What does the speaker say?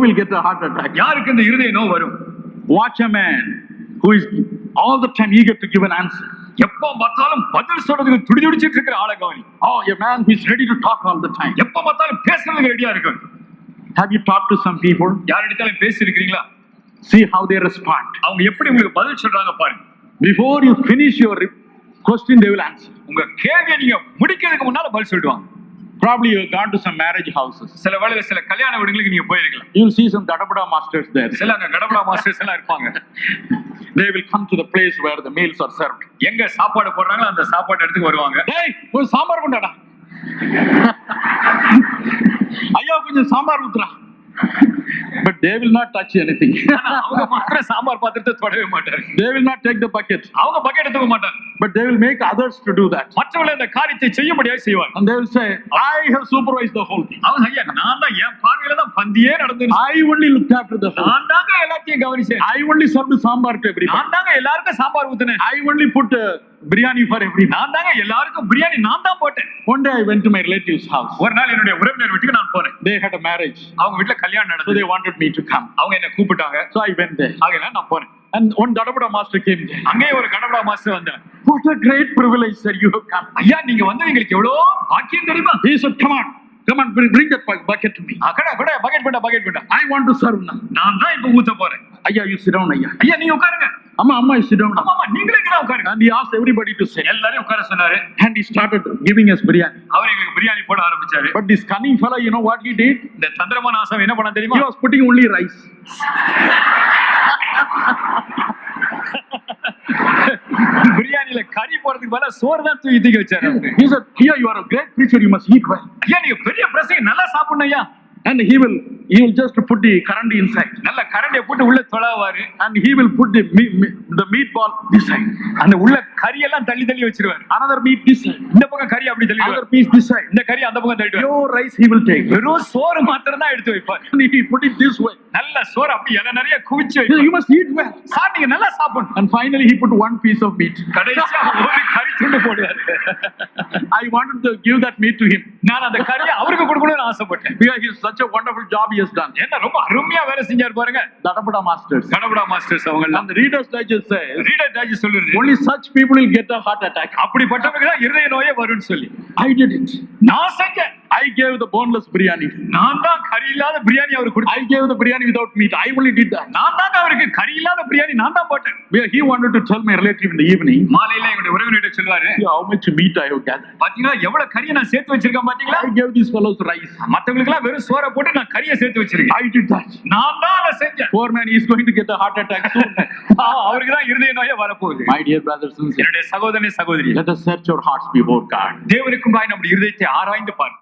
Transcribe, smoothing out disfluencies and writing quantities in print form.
will get a heart attack? யாருக்கு இந்த இருதய நோய் வரும்? Watch a man who is all the time eager to give an answer. எப்ப பார்த்தாலும் பதில் சொல்றதுக்கு துடிதுடிச்சிட்டு இருக்கிற ஆளை கவனி. Oh, a man who is ready to talk all the time. எப்ப பார்த்தாலும் பேசுறதுக்கு ரெடியா இருக்கு. Have you talked to some people? யாரிடத்தாலும் பேசி இருக்கிறீங்களா? See how they respond. அவங்க எப்படி உங்களுக்கு பதில் சொல்றாங்க பாருங்க. Before you finish your question, they will answer. உங்க கேள்வியை நீங்க முடிக்கிறதுக்கு முன்னால பதில் சொல்லுவாங்க. Probably you have gone to some marriage houses. சில வேளையில சில கல்யாண வீடுகளுக்கு நீங்க போயிருக்கலாம். You will see some Gadabada masters there. சில அங்க கடபடா மாஸ்டர்ஸ் எல்லாம் இருப்பாங்க. They will come to the place where the meals are served. எங்க சாப்பாடு போடுறாங்களோ அந்த சாப்பாடு எடுத்து வருவாங்க. டேய் ஒரு சாம்பார் கொண்டாடா. ஐயா கொஞ்சம் sambar ஊத்துறா. But they will not touch anything. அவங்க மாத்திரம் சாம்பார் பாத்திரத்தை தொடவே மாட்டாங்க. They will not take the bucket. அவங்க பக்கெட் எடுத்துக்க மாட்டாங்க. But they will make others to do that. மற்றவர்கள் அந்த காரியத்தை செய்யும்படியாக செய்வாங்க. And they will say, I have supervised the whole thing. அவங்க ஐயா நான் தான் என் பார்வையில தான் பந்தியே நடந்துச்சு. I only looked after the whole. நான் தாங்க எல்லாத்தையும் கவனிச்சேன். I only served sambar to everybody. நான் தாங்க எல்லாருக்கும் sambar ஊத்துனேன். I only put biryani for everyone. நான் தாங்க எல்லாருக்கும் பிரியாணி நான் தான் போட்டேன். One day I went to my relative's house. ஒரு நாள் என்னுடைய உறவினர் வீட்டுக்கு நான் போனேன். They had a marriage. அவங்க வீட்ல கல்யாணம் So நடந்தது. they wanted me to come. அவங்க என்ன கூப்பிட்டாங்க. So I went there. ஆகையில நான் போனேன். And one Gadabada master came there. அங்கேயே ஒரு கடவுளா மாஸ்டர் வந்தார். What a great privilege, sir, you have come. ஐயா நீங்க வந்து எங்களுக்கு எவ்வளவு பாக்கியம் தெரியுமா? He said, come on, bring that bucket to me. அக்கடா கூட பக்கெட் பண்ணா. I want to serve now. நான் தான் இப்ப ஊத்த போறேன். Ayya, you sit down, ayya. ஐயா நீங்க உட்காருங்க. Amma, you sit down. ஆமா நீங்களே இங்க உட்காருங்க. And he asked everybody to sit. எல்லாரையும் உட்கார சொன்னாரு. And he started giving us biryani. அவர் எங்களுக்கு பிரியாணி போட ஆரம்பிச்சாரு. But this cunning fellow, you know what he did? இந்த தந்திரமான ஆசம் என்ன பண்ண தெரியுமா? He was putting only rice. பிரியாணில கறி போறதுக்கு பதிலா சோறு தான் தூக்கி வச்சாரு. He said, here you are a great preacher, you must eat well. ஐயா நீங்க பெரிய பிரசங்க நல்லா சாப்பிடணும் ஐயா. And he will just put the karandi inside. நல்ல கரண்டியை போட்டு உள்ள தொலாவாரு. And he will put the meatball this side. அந்த உள்ள கறி எல்லாம் தள்ளி தள்ளி வச்சிருவாரு. Another meat this side. இந்த பக்கம் கறி அப்படி தள்ளிடுவாரு. Another piece this side. இந்த கறி அந்த பக்கம் தள்ளிடுவாரு. Pure rice he will take. வெறும் சோறு மாத்திரம் தான் எடுத்து வைப்பாரு. And he put it this way. நல்ல சோறு அப்படி இலை நிறைய குவிச்சு He said, வைப்பாரு. you must eat well. Sir நீங்க நல்லா சாப்பிடணும். And finally he put one piece of meat. கடைசியா ஒரு கறி துண்டு போடுவாரு. I wanted to give that meat to him. நான் அந்த கறியை அவருக்கு கொடுக்கணும்னு ஆசைப்பட்டேன். Because he is such a wonderful job he has done. என்ன ரொம்ப அருமையா வேலை செஞ்சாரு பாருங்க. Gadabada masters. கடவுளா மாஸ்டர்ஸ் அவங்க எல்லாம். And the Reader's Digest says, reader Doge சொல்லுது. only such people will get a heart attack. அப்படிப்பட்டவங்க தான் இருதய நோயே வரும்னு சொல்லி. I did it. நான் செஞ்சேன். I gave the boneless biryani. நான் தான் கறி இல்லாத பிரியாணி அவருக்கு கொடுத்தேன். I gave the biryani without meat. I only did that. நான் தான் அவருக்கு கறி இல்லாத பிரியாணி நான் தான் போட்டேன். Where he wanted to tell my relative in the evening, மாலையில எங்களுடைய உறவினர்கிட்ட சொல்லுவாரு. see how much meat I have gathered. பாத்தீங்களா எவ்வளவு கறியை நான் சேர்த்து வச்சிருக்கேன் பாத்தீங்களா? I gave these fellows rice. மத்தவங்களுக்கு எல்லாம் வெறும் சோறை போட்டு நான் கறியை சேர்த்து வச்சிருக்கேன். I did that. நான் தான் அதை செஞ்சேன். Poor man, he is going to get a heart attack soon. அவருக்கு தான் இருதய நோயே வரப்போகுது. My dear brothers and sisters, என்னுடைய சகோதரனே சகோதரி, let us search our hearts before God. தேவனுக்கு முன்பாய் நம்முடைய இருதயத்தை ஆராய்ந்து பார்.